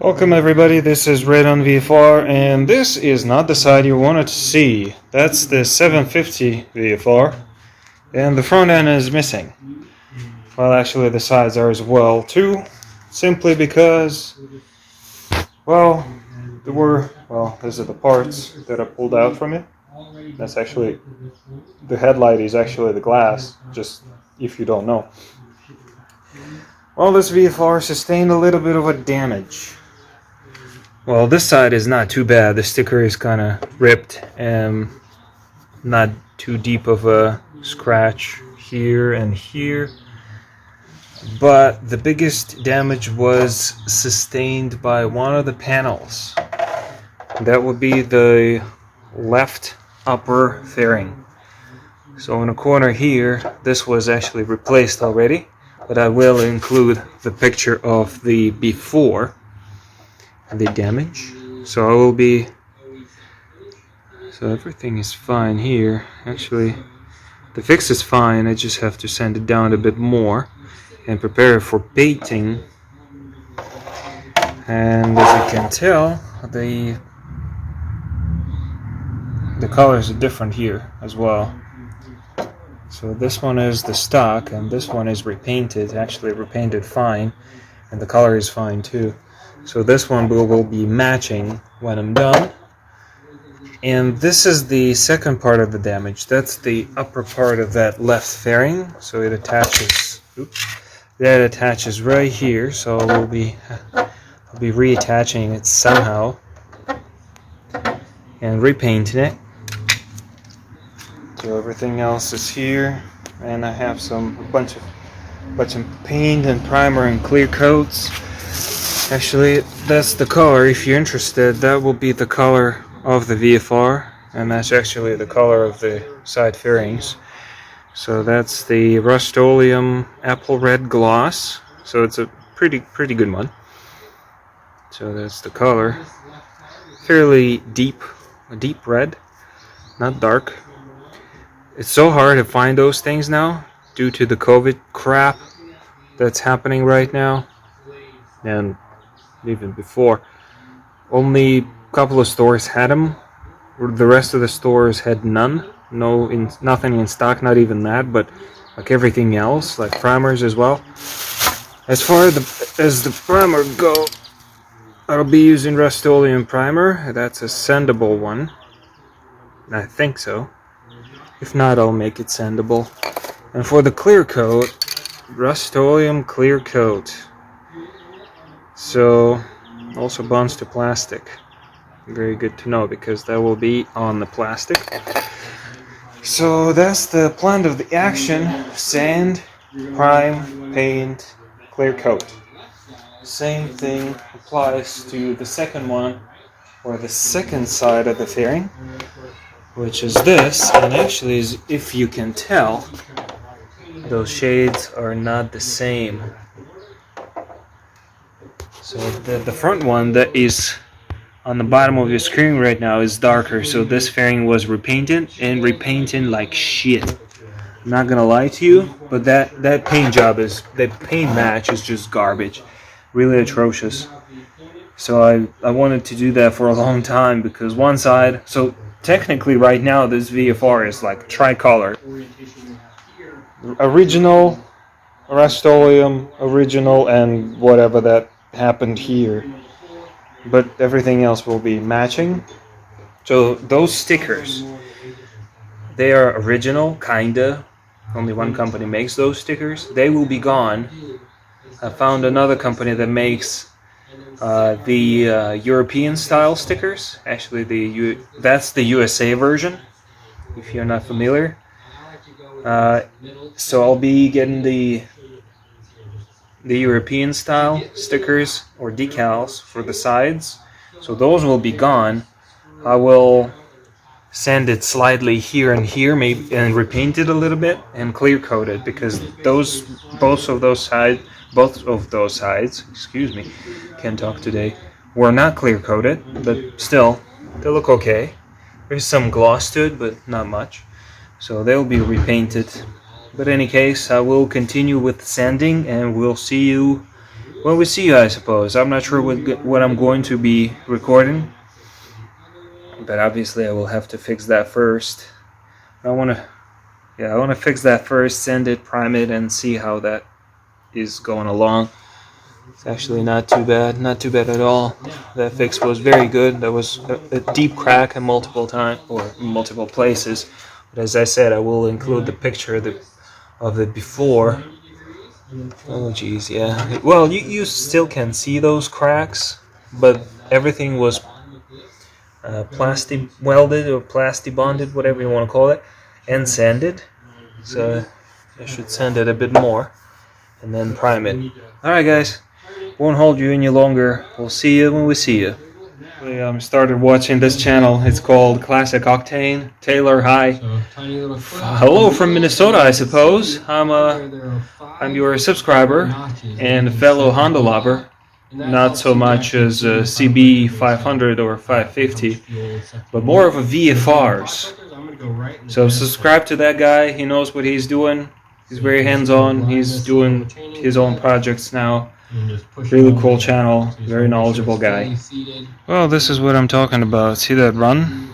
Welcome everybody, this is Honda VFR, and this is not the side you wanted to see. That's the 750 VFR, and the front end is missing. Well, actually the sides are as well too, simply because, well, these are the parts that are pulled out from it. That's actually, the headlight is actually the glass, just if you don't know. Well, this VFR sustained a little bit of a damage. Well, this side is not too bad. The sticker is kind of ripped and not too deep of a scratch here and here. But the biggest damage was sustained by one of the panels. That would be the left upper fairing. So in the corner here, this was actually replaced already, but I will include the picture of the before the damage. So everything is fine here. Actually, the fix is fine. I just have to sand it down a bit more and prepare it for painting. And as you can tell, the colors are different here as well. So this one is the stock and this one is repainted, actually repainted fine, and the color is fine too. So this one will be matching when I'm done. And this is the second part of the damage. That's the upper part of that left fairing. So it attaches, that attaches right here. So I'll be reattaching it somehow and repainting it. So everything else is here, and I have a bunch of paint and primer and clear coats. Actually, that's the color. If you're interested, that will be the color of the VFR, and that's actually the color of the side fairings. So that's the Rust-Oleum apple red gloss. So it's a pretty good one. So that's the color. Fairly deep, a deep red, not dark. It's so hard to find those things now due to the COVID crap that's happening right now, and even before. Only a couple of stores had them. The rest of the stores had none. Nothing in stock, not even that, but like everything else, like primers as well. As far as the primer go, I'll be using Rust-Oleum primer. That's a sandable one. I think so. If not, I'll make it sandable. And for the clear coat, Rust-Oleum clear coat. So, also bonds to plastic. Very good to know, because that will be on the plastic. So that's the plan of the action. Sand, prime, paint, clear coat. Same thing applies to the second one, or the second side of the fairing, which is this. And actually, if you can tell, those shades are not the same. So the front one that is on the bottom of your screen right now is darker. So this fairing was repainted, and repainted like shit. I'm not gonna lie to you, but that paint match is just garbage, really atrocious. So I wanted to do that for a long time, because one side, so technically right now this VFR is like tricolor. Original, Rust-Oleum, original, and whatever that happened here. But everything else will be matching. So those stickers, they are original, kinda. Only one company makes those stickers. They will be gone. I found another company that makes the European style stickers. Actually, that's the USA version, if you're not familiar. So I'll be getting the European style stickers or decals for the sides. So those will be gone. I will sand it slightly here and here, maybe, and repaint it a little bit and clear coat it, because both of those sides, excuse me, can't talk today, were not clear coated, but still they look okay. There's some gloss to it, but not much. So they'll be repainted. But in any case, I will continue with sanding, and we'll see you when we see you, I suppose. I'm not sure what I'm going to be recording, but obviously I will have to fix that first. I want to fix that first, send it, prime it, and see how that is going along. It's actually not too bad at all. That fix was very good. There was a deep crack in multiple places. But as I said, I will include the picture of the before. Oh geez, yeah. Well, you still can see those cracks, but everything was plastic welded or plastic bonded, whatever you want to call it, and sanded. So I should sand it a bit more and then prime it. Alright guys, won't hold you any longer. We'll see you when we see you. I started watching this channel. It's called Classic Octane. Taylor, hi. Hello from Minnesota, I suppose. I'm your subscriber and fellow Honda lover. Not so much as a CB 500 or 550, but more of a VFRs. So subscribe to that guy. He knows what he's doing. He's very hands-on. He's doing his own projects now. Really cool channel. Very knowledgeable guy. Well, this is what I'm talking about. See that run?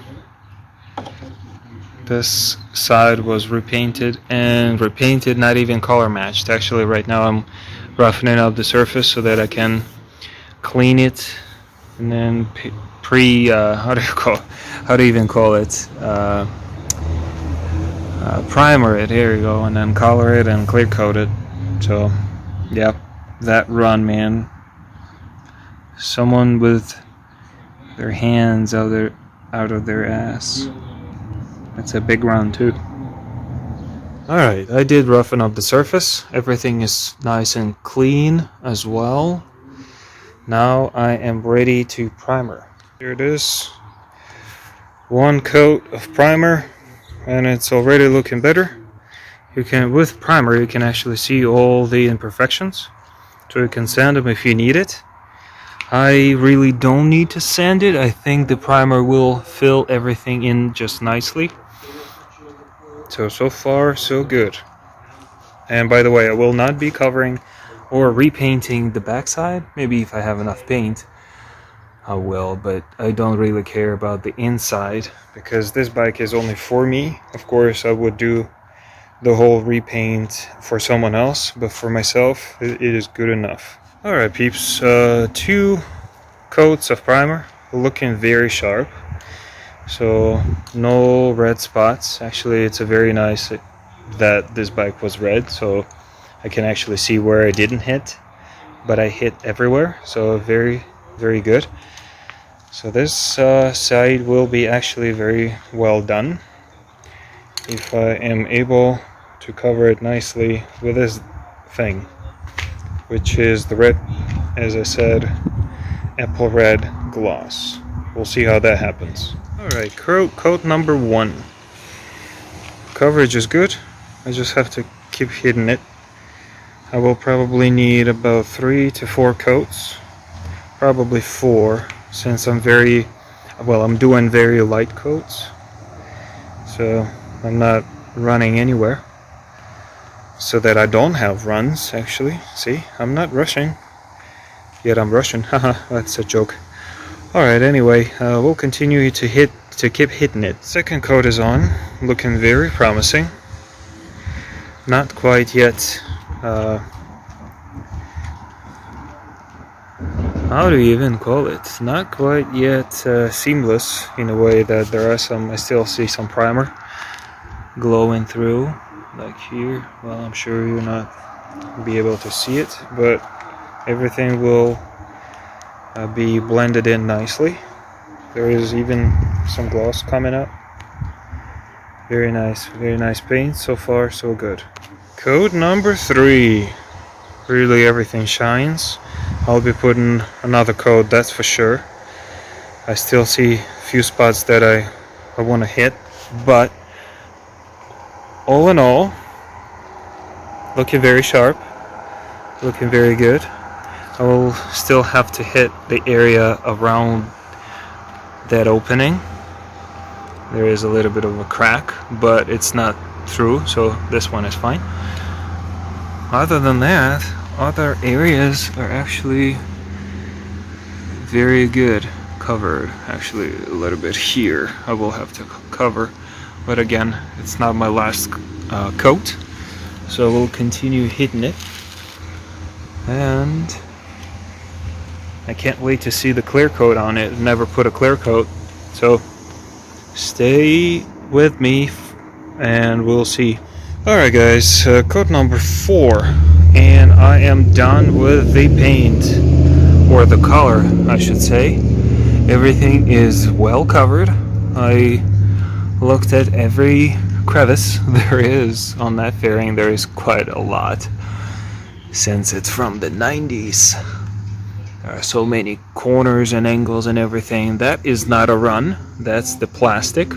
This side was repainted, not even color matched. Actually, right now I'm roughening up the surface so that I can clean it and then how do you even call it? Primer it. Here you go, and then color it and clear coat it. So, yep, that run, man. Someone with their hands out of their ass. That's a big run too. Alright, I did roughen up the surface. Everything is nice and clean as well. Now I am ready to primer. Here it is. One coat of primer, and it's already looking better. With primer, you can actually see all the imperfections. So you can sand them if you need it. I really don't need to sand it. I think the primer will fill everything in just nicely. So far, so good. And by the way, I will not be covering or repainting the backside. Maybe if I have enough paint, I will, but I don't really care about the inside because this bike is only for me. Of course, I would do the whole repaint for someone else, but for myself, it is good enough. Alright peeps, 2 coats of primer, looking very sharp. So no red spots. Actually, it's a very nice that this bike was red, so I can actually see where I didn't hit, but I hit everywhere, so very, very good. So this side will be actually very well done if I am able to cover it nicely with this thing, which is the red, as I said, apple red gloss. We'll see how that happens. Alright, coat number 1. Coverage is good. I just have to keep hitting it. I will probably need about 3 to 4 coats. Probably 4, since I'm doing very light coats. So I'm not running anywhere. So that I don't have runs, actually. See, I'm not rushing. Yet I'm rushing. Haha, that's a joke. Alright, anyway, we'll continue to keep hitting it. Second coat is on, looking very promising. Not quite yet, how do you even call it? Not quite yet seamless, in a way that I still see some primer glowing through, like here. Well, I'm sure you'll not be able to see it, but everything will be blended in nicely. There is even some gloss coming up. Very nice paint. So far, so good. Coat number 3. Really everything shines. I'll be putting another coat, that's for sure. I still see a few spots that I want to hit, but all in all, looking very sharp, looking very good. I will still have to hit the area around that opening. There is a little bit of a crack, but it's not through, so this one is fine. Other than that, other areas are actually very good covered. Actually, a little bit here I will have to cover, but again, it's not my last coat, so we'll continue hitting it. And I can't wait to see the clear coat on it. Never put a clear coat, so stay with me and we'll see. Alright guys, coat number 4, and I am done with the paint, or the color I should say. Everything is well covered. I looked at every crevice there is on that fairing. There is quite a lot since it's from the 90s. There are so many corners and angles and everything. That is not a run, that's the plastic.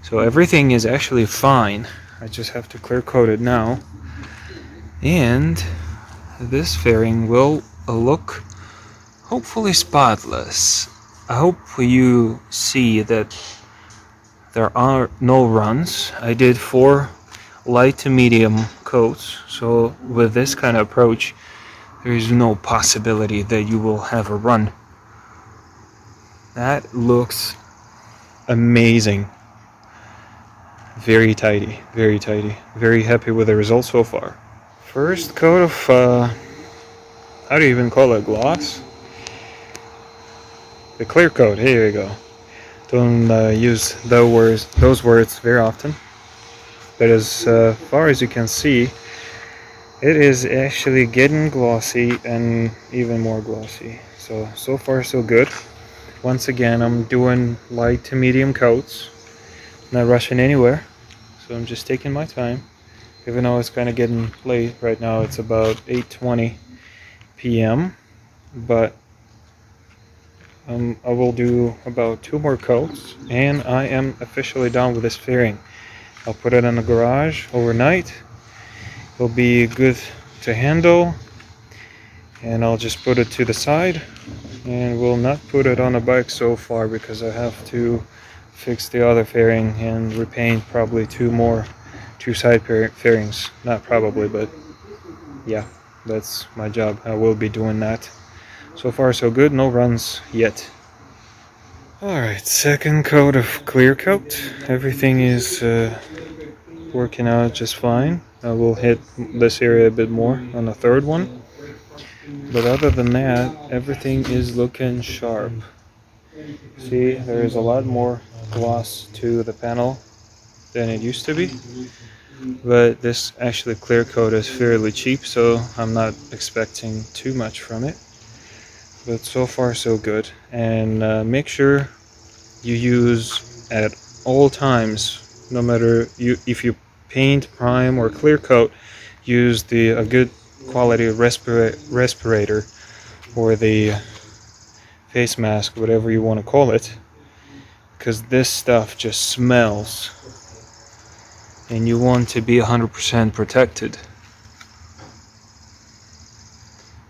So everything is actually fine. I just have to clear coat it now. And this fairing will look hopefully spotless. I hope you see that there are no runs. I did 4 light to medium coats, so with this kind of approach there is no possibility that you will have a run. That looks amazing. Very tidy, very tidy. Very happy with the results so far. First coat of, how do you even call it, gloss? The clear coat, here you go. Don't use those words very often. But as far as you can see, it is actually getting glossy and even more glossy. So far so good. Once again, I'm doing light to medium coats. Not rushing anywhere, so I'm just taking my time. Even though it's kind of getting late right now, it's about 8:20 p.m. But I will do about 2 more coats, and I am officially done with this fairing. I'll put it in the garage overnight. It'll be good to handle, and I'll just put it to the side, and will not put it on a bike so far because I have to fix the other fairing and repaint probably 2 side fairings. Not probably, but yeah, that's my job. I will be doing that. So far so good, no runs yet. Alright, second coat of clear coat. Everything is working out just fine. I will hit this area a bit more on the third one. But other than that, everything is looking sharp. See, there is a lot more gloss to the panel than it used to be. But this actually clear coat is fairly cheap, so I'm not expecting too much from it. But so far so good. And make sure you use at all times, no matter if you paint, prime, or clear coat, use a good quality respirator or the face mask, whatever you want to call it, because this stuff just smells and you want to be 100% protected.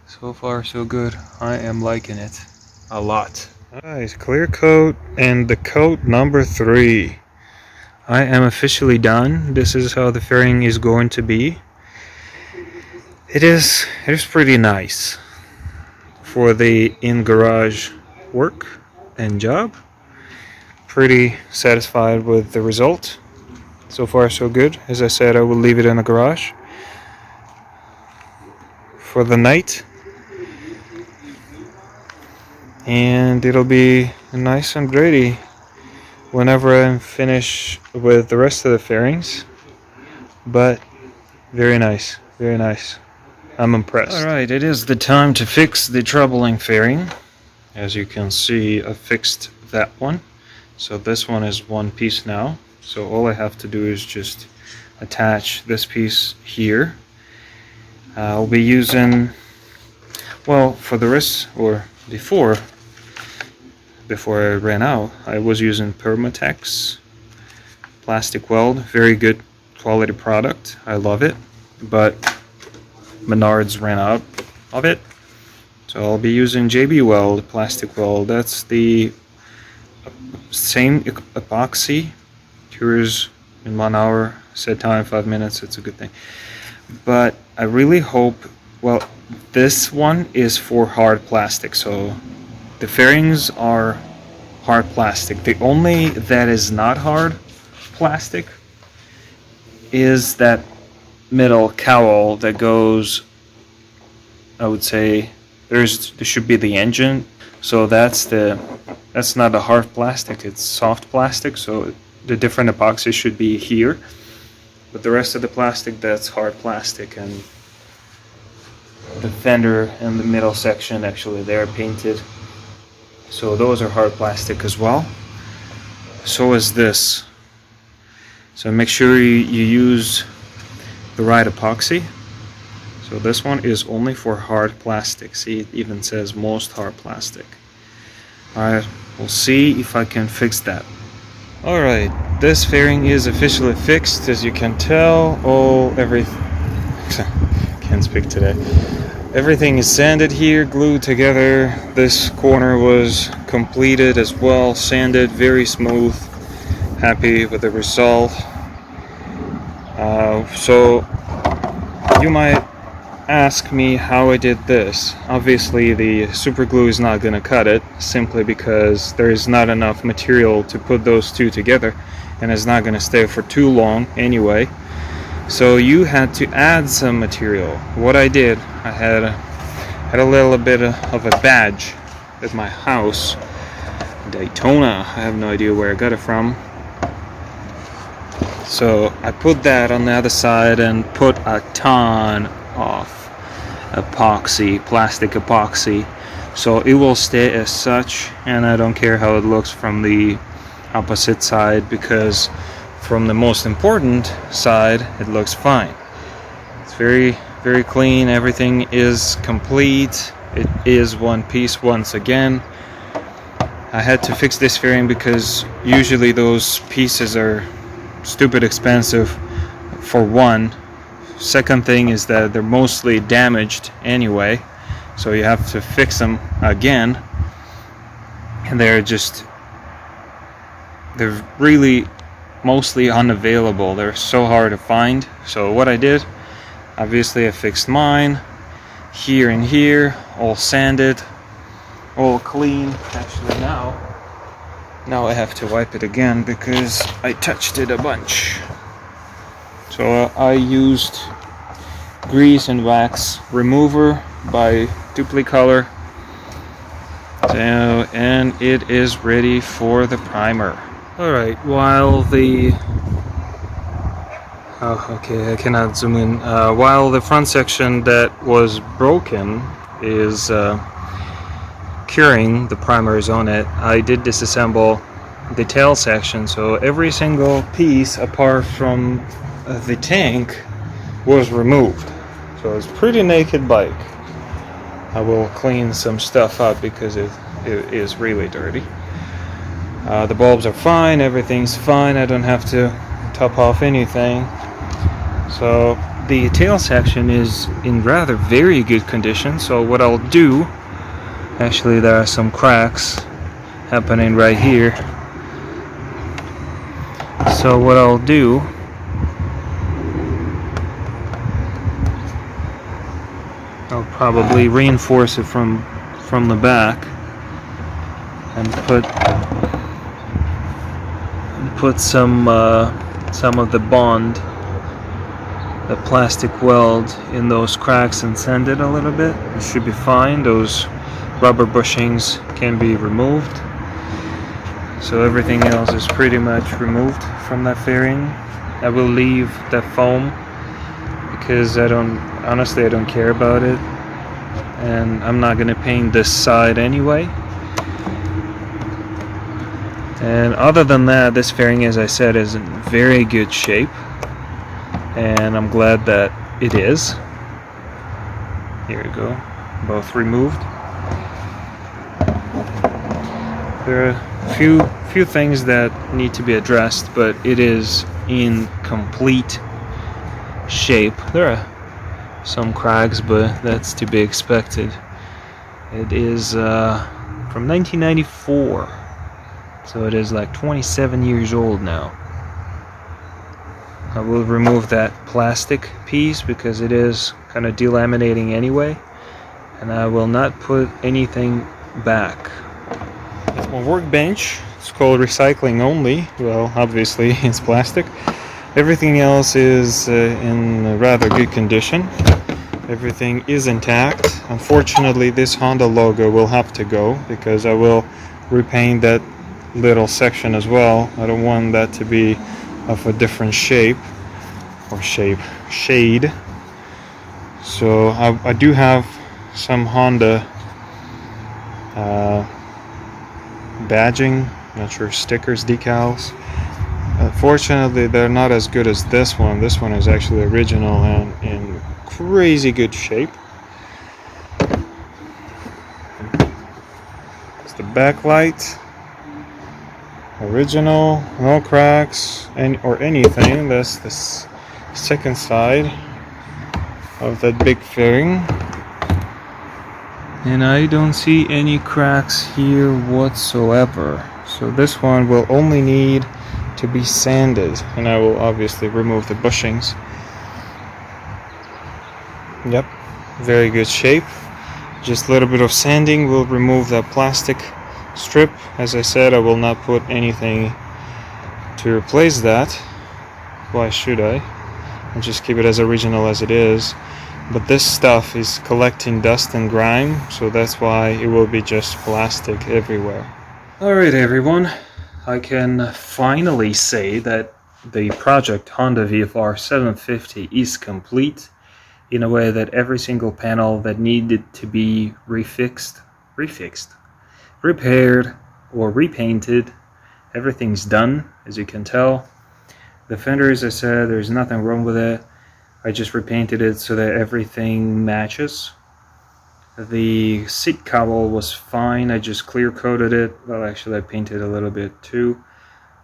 So far so good. I am liking it a lot. Alright, clear coat and the coat number 3. I am officially done. This is how the fairing is going to be. It is pretty nice for the in-garage work and job. Pretty satisfied with the result. So far so good. As I said, I will leave it in the garage for the night, and it'll be nice and ready whenever I'm finished with the rest of the fairings. But very nice, very nice. I'm impressed. Alright, it is the time to fix the troubling fairing. As you can see, I fixed that one. So this one is one piece now. So all I have to do is just attach this piece here. I'll be using, well, for the rest, or before I ran out, I was using Permatex plastic weld. Very good quality product. I love it. But Menards ran out of it, so I'll be using JB Weld plastic weld. That's the same epoxy, cures in 1 hour, set time 5 minutes. It's a good thing. But I really hope Well, this one is for hard plastic, so the fairings are hard plastic. The only that is not hard plastic is that middle cowl that goes, I would say, there should be the engine, so that's not a hard plastic, it's soft plastic, so the different epoxy should be here, but the rest of the plastic, that's hard plastic. And the fender and the middle section, actually they're painted, so those are hard plastic as well. So is this. So make sure you use the right epoxy. So this one is only for hard plastic. See, it even says most hard plastic. Alright, we'll see if I can fix that. Alright, this fairing is officially fixed, as you can tell. Can't speak today. Everything is sanded here, glued together. This corner was completed as well, sanded, very smooth. Happy with the result. So you might ask me how I did this. Obviously the super glue is not going to cut it, simply because there is not enough material to put those two together, and it's not going to stay for too long anyway. So you had to add some material. What I did, I had a little bit of a badge at my house, Daytona. I have no idea where I got it from. So I put that on the other side and put a ton of epoxy, plastic epoxy, so it will stay as such, and I don't care how it looks from the opposite side, because from the most important side it looks fine. It's very, very clean. Everything is complete. It is one piece once again. I had to fix this fairing because usually those pieces are stupid expensive, for one. Second thing is that they're mostly damaged anyway, so you have to fix them again, and they're really mostly unavailable. They're so hard to find. So what I did, obviously I fixed mine here and here, all sanded, all clean. Actually now I have to wipe it again because I touched it a bunch. So I used grease and wax remover by Duplicolor, and it is ready for the primer. Alright, while the I cannot zoom in. While the front section that was broken is curing, the primer is on it, I did disassemble the tail section, so every single piece apart from the tank was removed. So it's a pretty naked bike. I will clean some stuff up because it is really dirty. The bulbs are fine, everything's fine, I don't have to top off anything. So the tail section is in rather very good condition. So what I'll do, actually there are some cracks happening right here. So what I'll do, I'll probably reinforce it from the back and put some of the bond, the plastic weld, in those cracks and sand it a little bit. It should be fine. Those rubber bushings can be removed. So everything else is pretty much removed from that fairing. I will leave the foam because honestly I don't care about it, and I'm not gonna paint this side anyway. And other than that, this fairing, as I said, is in very good shape, and I'm glad that it is. Here we go, both removed. There are a few things that need to be addressed, but it is in complete shape. There are some cracks, but that's to be expected. It is from 1994, so it is like 27 years old now. I will remove that plastic piece because it is kind of delaminating anyway, and I will not put anything back. It's my workbench. It's called recycling only. Well, obviously it's plastic. Everything else is in rather good condition. Everything is intact. Unfortunately, this Honda logo will have to go because I will repaint that little section as well. I don't want that to be of a different shape or shade. So I do have some Honda badging, not sure, stickers, decals. Unfortunately, they're not as good as this one. This one is actually original and in crazy good shape. It's the backlight, original, no cracks or anything. That's the second side of that big fairing, and I don't see any cracks here whatsoever. So this one will only need to be sanded, and I will obviously remove the bushings. Yep, very good shape. Just a little bit of sanding will remove that plastic strip. As I said, I will not put anything to replace that. Why should I? I'll just keep it as original as it is. But this stuff is collecting dust and grime, so that's why it will be just plastic everywhere. Alright everyone, I can finally say that the project Honda VFR 750 is complete, in a way that every single panel that needed to be refixed, repaired, or repainted, everything's done, as you can tell. The fender, as I said, there's nothing wrong with it. I just repainted it so that everything matches. The seat cowl was fine. I just clear coated it. Well, actually I painted a little bit too.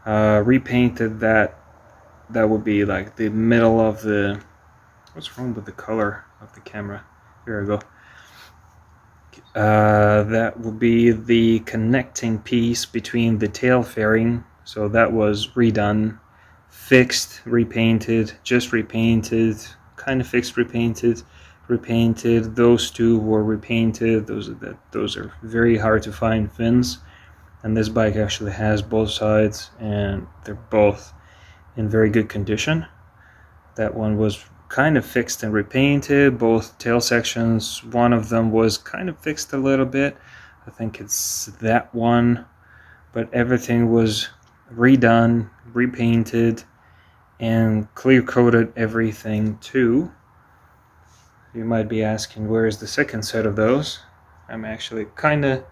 Repainted that. That would be like the middle of the... What's wrong with the color of the camera? Here we go. That would be the connecting piece between the tail fairing. So that was redone, fixed, repainted, just repainted, kind of fixed, repainted, repainted. Those two were repainted. Those are very hard to find fins, and this bike actually has both sides, and they're both in very good condition. That one was kind of fixed and repainted, both tail sections. One of them was kind of fixed a little bit. I think it's that one, but everything was redone, repainted, and clear coated everything too. You might be asking, where is the second set of those? I'm actually kind of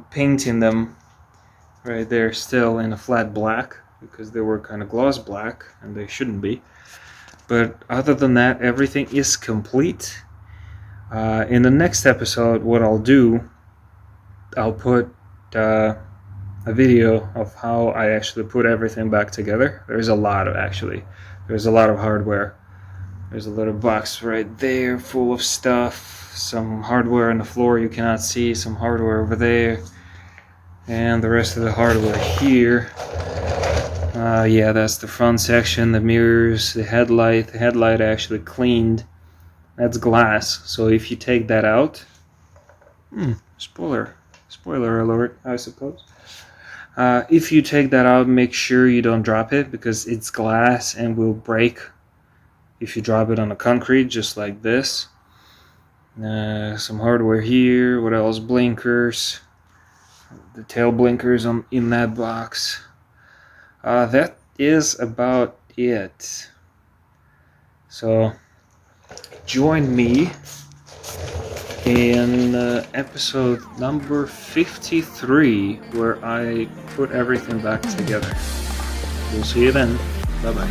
painting them right there still in a flat black, because they were kind of gloss black and they shouldn't be. But other than that, everything is complete. In the next episode, what I'll do, I'll put a video of how I actually put everything back together. There's a lot of hardware. There's a little box right there full of stuff. Some hardware on the floor you cannot see, some hardware over there, and the rest of the hardware here. Yeah, that's the front section, the mirrors, the headlight. The headlight actually cleaned. That's glass, so if you take that out, spoiler alert, I suppose. If you take that out, make sure you don't drop it, because it's glass and will break if you drop it on the concrete, just like this. Some hardware here. What else? Blinkers. The tail blinkers in that box. That is about it. So join me in episode number 53, where I put everything back together. We'll see you then. Bye bye.